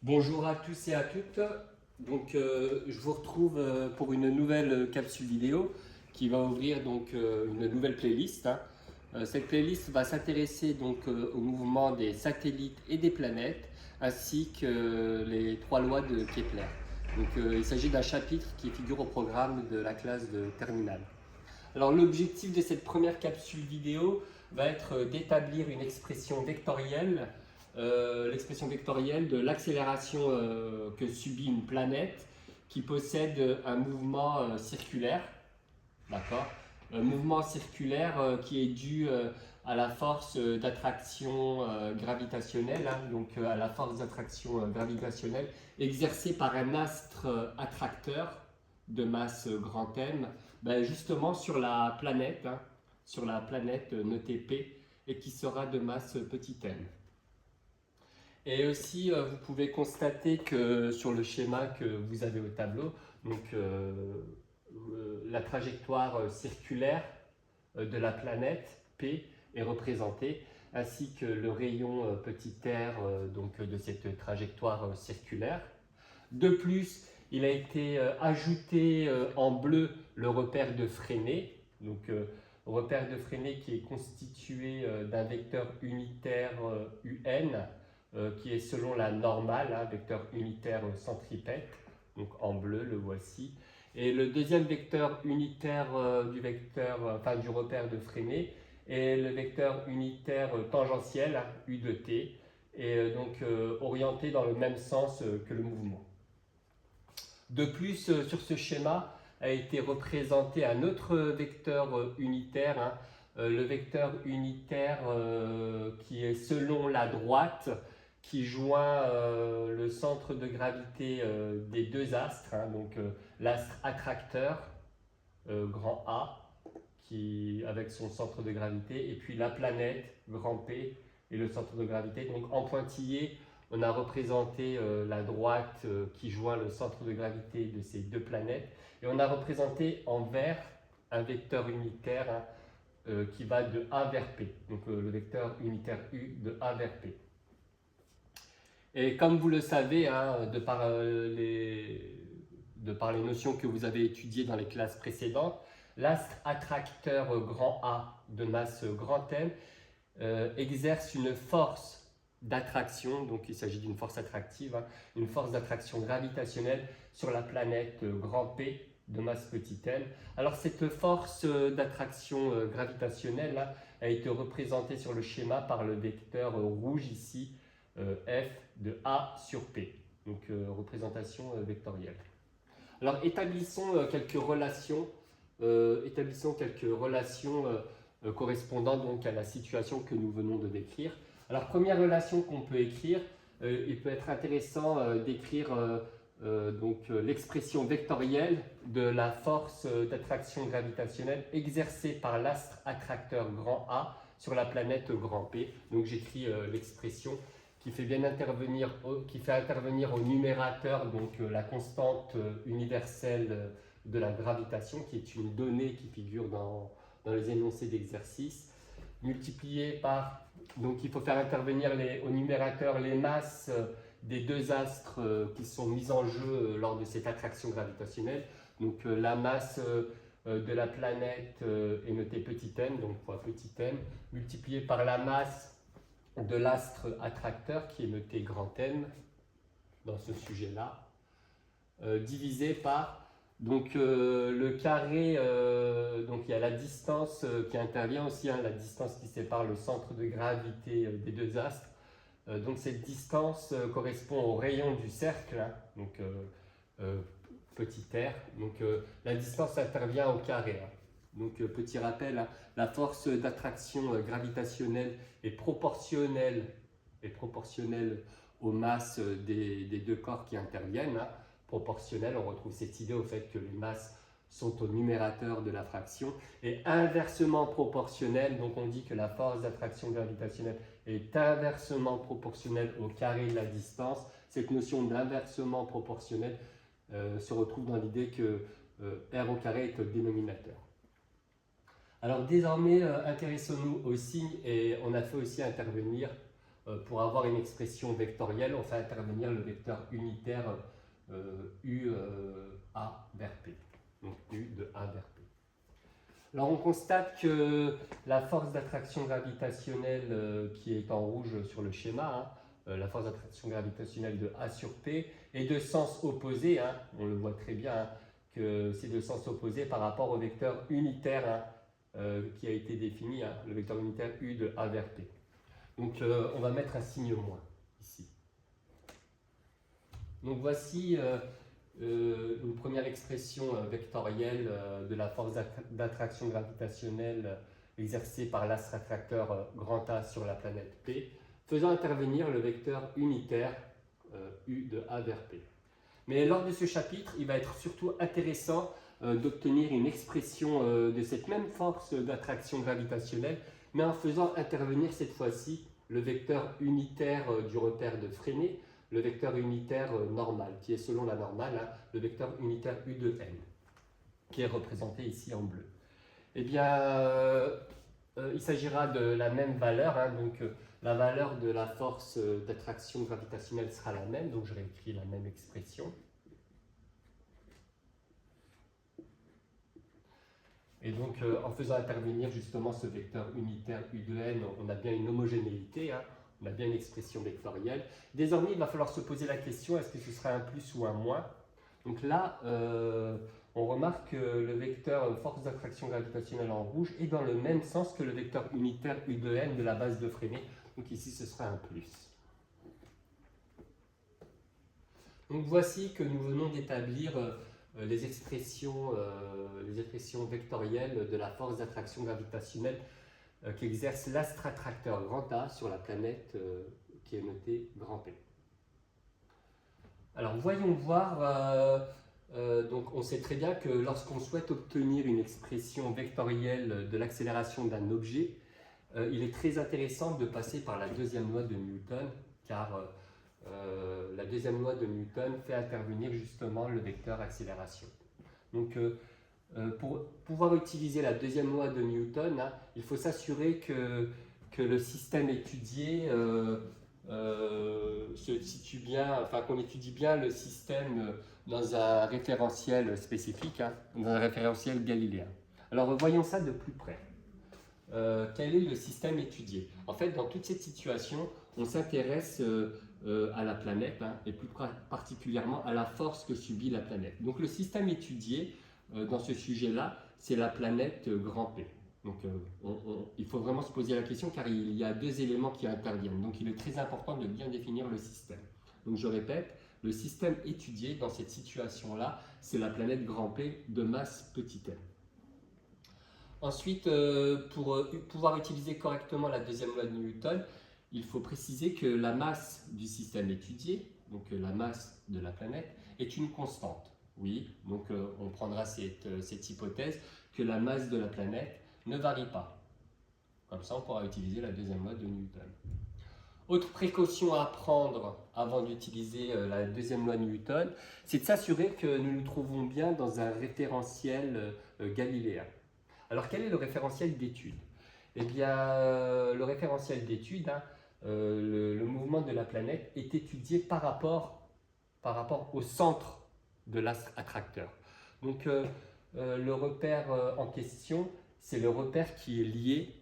Bonjour à tous et à toutes. Je vous retrouve pour une nouvelle capsule vidéo qui va ouvrir une nouvelle playlist, hein. Cette playlist va s'intéresser au mouvement des satellites et des planètes ainsi que les trois lois de Kepler. Il s'agit d'un chapitre qui figure au programme de la classe de terminale. Alors l'objectif de cette première capsule vidéo va être d'établir une expression vectorielle, l'expression vectorielle de l'accélération que subit une planète qui possède un mouvement circulaire, d'accord? Un mouvement circulaire qui est dû à la force d'attraction gravitationnelle, hein, à la force d'attraction gravitationnelle exercée par un astre attracteur de masse grand M, justement sur la planète notée P, et qui sera de masse petit m. Et aussi, vous pouvez constater que sur le schéma que vous avez au tableau, la trajectoire circulaire de la planète P est représentée, ainsi que le rayon petit r de cette trajectoire circulaire. De plus, il a été ajouté en bleu le repère de Fresnel, repère de Fresnel qui est constitué d'un vecteur unitaire UN, qui est selon la normale, hein, vecteur unitaire centripète, donc en bleu, le voici. Et le deuxième vecteur unitaire du repère de Fresnel est le vecteur unitaire tangentiel, hein, U de t, et orienté dans le même sens que le mouvement. De plus, sur ce schéma a été représenté un autre vecteur unitaire, hein, le vecteur unitaire qui est selon la droite, qui joint le centre de gravité des deux astres, hein, l'astre attracteur, grand A, avec son centre de gravité, et puis la planète, grand P, et le centre de gravité. Donc en pointillé, on a représenté la droite qui joint le centre de gravité de ces deux planètes, et on a représenté en vert un vecteur unitaire, hein, qui va de A vers P, le vecteur unitaire U de A vers P. Et comme vous le savez, hein, de par les notions que vous avez étudiées dans les classes précédentes, l'astre attracteur grand A de masse grand M exerce une force d'attraction, donc il s'agit d'une force attractive, hein, une force d'attraction gravitationnelle sur la planète grand P de masse petit m. Alors cette force d'attraction gravitationnelle là, a été représentée sur le schéma par le vecteur rouge ici, F de A sur P, représentation vectorielle. Alors établissons quelques relations correspondant donc à la situation que nous venons de décrire. Alors première relation qu'on peut écrire, il peut être intéressant d'écrire l'expression vectorielle de la force d'attraction gravitationnelle exercée par l'astre attracteur grand A sur la planète grand P. Donc j'écris l'expression qui fait intervenir au numérateur la constante universelle de la gravitation, qui est une donnée qui figure dans les énoncés d'exercice, multiplié par, il faut faire intervenir au numérateur les masses des deux astres qui sont mis en jeu lors de cette attraction gravitationnelle. La masse de la planète est notée petit m, donc fois petit m, multiplié par la masse de l'astre attracteur qui est noté grand M dans ce sujet-là, divisé par le carré, il y a la distance qui intervient aussi, hein, la distance qui sépare le centre de gravité des deux astres. Cette distance correspond au rayon du cercle, hein, petit r. La distance intervient au carré, hein. Petit rappel, hein, la force d'attraction gravitationnelle est proportionnelle aux masses des deux corps qui interviennent, hein. Proportionnelle, on retrouve cette idée au fait que les masses sont au numérateur de la fraction, et inversement proportionnelle, donc on dit que la force d'attraction gravitationnelle est inversement proportionnelle au carré de la distance. Cette notion d'inversement proportionnel se retrouve dans l'idée que r au carré est au dénominateur. Alors désormais, intéressons-nous aux signes, et on a fait aussi intervenir pour avoir une expression vectorielle, on fait intervenir le vecteur unitaire U A vers P. Donc U de A vers P. Alors on constate que la force d'attraction gravitationnelle qui est en rouge sur le schéma, la force d'attraction gravitationnelle de A sur P, est de sens opposé, on le voit très bien, que c'est de sens opposé par rapport au vecteur unitaire qui a été défini, le vecteur unitaire U de A vers P. Donc on va mettre un signe moins ici. Donc voici une première expression vectorielle de la force d'attraction gravitationnelle exercée par l'astre attracteur grand A sur la planète P, faisant intervenir le vecteur unitaire U de A vers P. Mais lors de ce chapitre, il va être surtout intéressant d'obtenir une expression de cette même force d'attraction gravitationnelle, mais en faisant intervenir cette fois-ci le vecteur unitaire du repère de Freinet, le vecteur unitaire normal, qui est selon la normale, le vecteur unitaire U de n, qui est représenté ici en bleu. Eh bien, il s'agira de la même valeur, donc la valeur de la force d'attraction gravitationnelle sera la même, donc je réécris la même expression. Et donc, en faisant intervenir justement ce vecteur unitaire U de n, on a bien une homogénéité, on a bien une expression vectorielle. Désormais, il va falloir se poser la question, est-ce que ce sera un plus ou un moins? Donc là, on remarque que le vecteur force d'attraction gravitationnelle en rouge est dans le même sens que le vecteur unitaire U de n de la base de Freinet. Donc ici, ce sera un plus. Donc voici que nous venons d'établir les expressions vectorielles de la force d'attraction gravitationnelle qu'exerce l'astre attracteur grand A sur la planète qui est notée grand P. Alors voyons voir, donc on sait très bien que lorsqu'on souhaite obtenir une expression vectorielle de l'accélération d'un objet, il est très intéressant de passer par la deuxième loi de Newton, car la deuxième loi de Newton fait intervenir justement le vecteur accélération. Donc pour pouvoir utiliser la deuxième loi de Newton, il faut s'assurer que le système étudié se situe bien, enfin qu'on étudie bien le système dans un référentiel spécifique, dans un référentiel galiléen. Alors voyons ça de plus près. Quel est le système étudié? En fait, dans toute cette situation, on s'intéresse à la planète, et plus particulièrement à la force que subit la planète. Donc le système étudié dans ce sujet-là, c'est la planète grand P. Donc il faut vraiment se poser la question car il y a deux éléments qui interviennent. Donc il est très important de bien définir le système. Donc je répète, le système étudié dans cette situation-là, c'est la planète grand P de masse petit m. Ensuite, pour pouvoir utiliser correctement la deuxième loi de Newton, il faut préciser que la masse du système étudié, donc la masse de la planète, est une constante. Oui, donc on prendra cette hypothèse que la masse de la planète ne varie pas. Comme ça, on pourra utiliser la deuxième loi de Newton. Autre précaution à prendre avant d'utiliser la deuxième loi de Newton, c'est de s'assurer que nous nous trouvons bien dans un référentiel galiléen. Alors, quel est le référentiel d'étude? Eh bien, le référentiel d'étude, le mouvement de la planète est étudié par rapport au centre de l'astre attracteur. Donc, le repère en question, c'est le repère qui est lié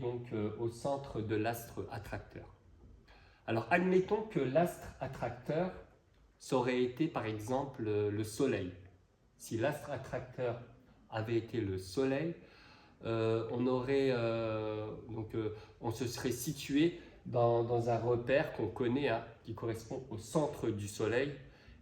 donc au centre de l'astre attracteur. Alors, admettons que l'astre attracteur, ça aurait été par exemple le Soleil. Si l'astre attracteur avait été le Soleil, on se serait situé dans un repère qu'on connaît, qui correspond au centre du Soleil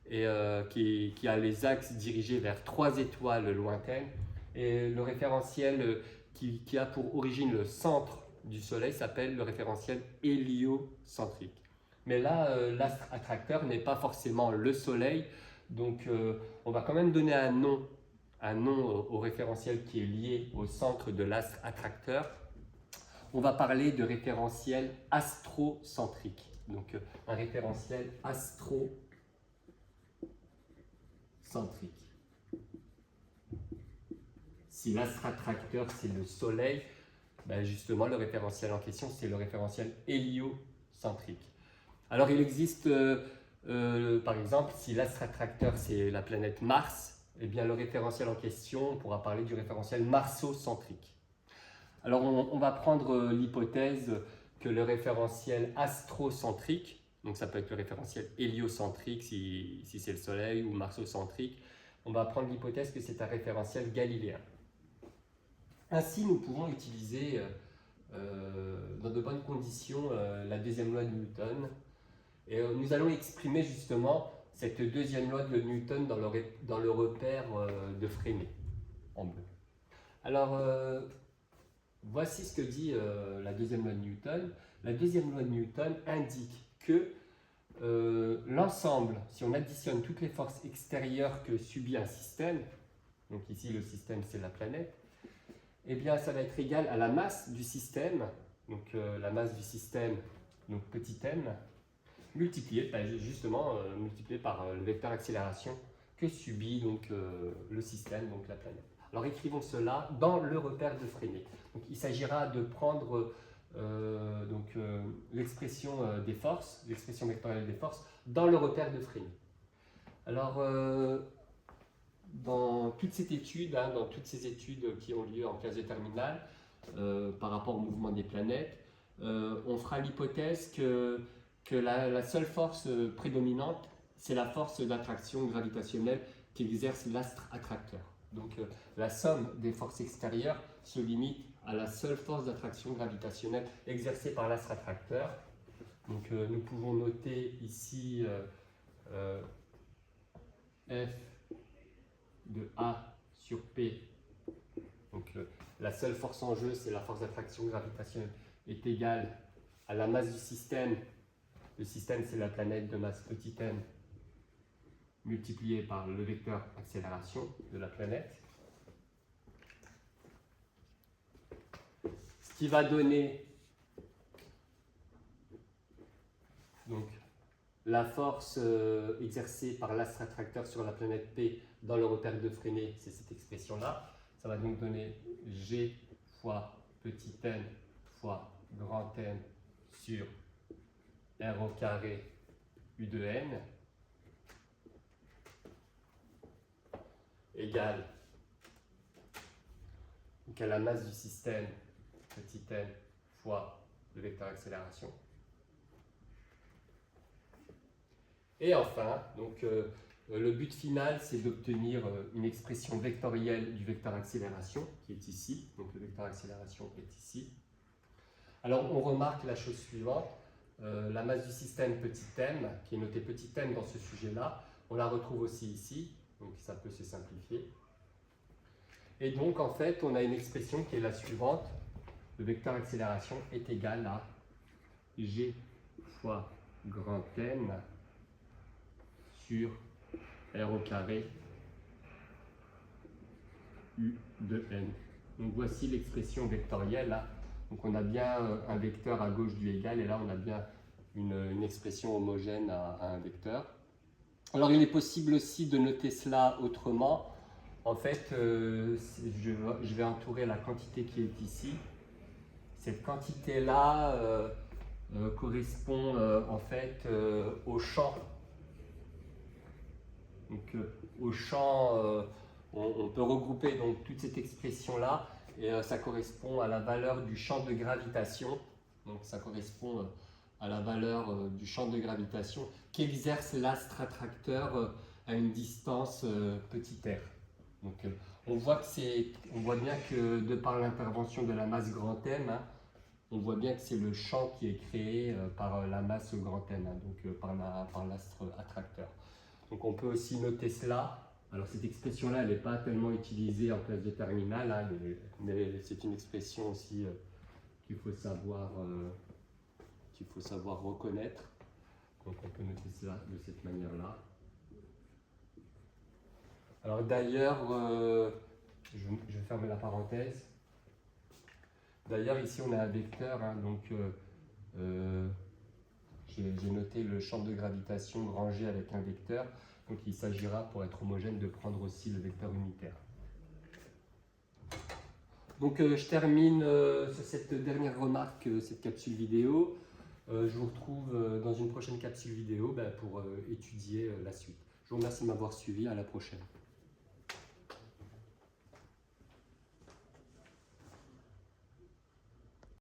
et qui a les axes dirigés vers 3 étoiles lointaines. Et le référentiel qui a pour origine le centre du Soleil s'appelle le référentiel héliocentrique. Mais là, l'astre attracteur n'est pas forcément le Soleil, donc on va quand même donner un nom au référentiel qui est lié au centre de l'astre attracteur. On va parler de référentiel astrocentrique. Donc un référentiel astrocentrique. Si l'astre attracteur c'est le Soleil, Ben justement, le référentiel en question, c'est le référentiel héliocentrique. Alors, il existe, par exemple, si l'astre attracteur, c'est la planète Mars, eh bien, le référentiel en question, on pourra parler du référentiel marsocentrique. Alors, on va prendre l'hypothèse que le référentiel astrocentrique, donc ça peut être le référentiel héliocentrique si c'est le Soleil, ou marsocentrique, on va prendre l'hypothèse que c'est un référentiel galiléen. Ainsi, nous pouvons utiliser dans de bonnes conditions la deuxième loi de Newton. Et nous allons exprimer justement cette deuxième loi de Newton dans le repère de Freinet, en bleu. Alors, voici ce que dit la deuxième loi de Newton. La deuxième loi de Newton indique que l'ensemble, si on additionne toutes les forces extérieures que subit un système, donc ici le système c'est la planète, eh bien ça va être égal à la masse du système, donc la masse du système, donc petit m, multiplié par le vecteur accélération que subit donc le système, donc la planète. Alors écrivons cela dans le repère de Freinet. Donc il s'agira de prendre l'expression des forces, l'expression vectorielle des forces, dans le repère de Freinet. Alors dans toute cette étude, dans toutes ces études qui ont lieu en classe de terminale par rapport au mouvement des planètes, on fera l'hypothèse que la seule force prédominante, c'est la force d'attraction gravitationnelle qu'exerce l'astre attracteur. Donc la somme des forces extérieures se limite à la seule force d'attraction gravitationnelle exercée par l'astre attracteur. Donc nous pouvons noter ici F de A sur P. Donc la seule force en jeu, c'est la force d'attraction gravitationnelle, est égale à la masse du système. Le système, c'est la planète de masse petit m multiplié par le vecteur accélération de la planète. Ce qui va donner donc la force exercée par l'astre attracteur sur la planète P dans le repère de Freinet, c'est cette expression-là. Ça va donc donner G fois petit m fois grand M sur R au carré U de N égale donc à la masse du système petit m fois le vecteur accélération. Et enfin, donc, le but final, c'est d'obtenir une expression vectorielle du vecteur accélération, qui est ici. Donc le vecteur accélération est ici. Alors on remarque la chose suivante. La masse du système petit m, qui est notée petit m dans ce sujet-là, on la retrouve aussi ici. Donc ça peut se simplifier. Et donc en fait, on a une expression qui est la suivante. Le vecteur accélération est égal à g fois grand M sur R au carré U de N. Donc voici l'expression vectorielle. Là. Donc on a bien un vecteur à gauche du égal, et là on a bien une expression homogène à un vecteur. Alors il est possible aussi de noter cela autrement. En fait, je vais entourer la quantité qui est ici. Cette quantité-là correspond en fait au champ. Donc au champ, on peut regrouper donc toute cette expression-là, et ça correspond à la valeur du champ de gravitation. Donc ça correspond à la valeur du champ de gravitation qu'exerce l'astre attracteur à une distance petit r. Donc on voit bien que de par l'intervention de la masse grand M, on voit bien que c'est le champ qui est créé par la masse grand M, donc par l'astre attracteur. Donc on peut aussi noter cela. Alors cette expression-là, elle n'est pas tellement utilisée en classe de terminale, mais c'est une expression aussi qu'il faut savoir reconnaître. Donc on peut noter cela de cette manière-là. Alors d'ailleurs, je vais fermer la parenthèse. D'ailleurs ici on a un vecteur, donc j'ai noté le champ de gravitation rangé avec un vecteur. Donc il s'agira, pour être homogène, de prendre aussi le vecteur unitaire. Donc je termine sur cette dernière remarque, cette capsule vidéo. Je vous retrouve dans une prochaine capsule vidéo pour étudier la suite. Je vous remercie de m'avoir suivi, à la prochaine.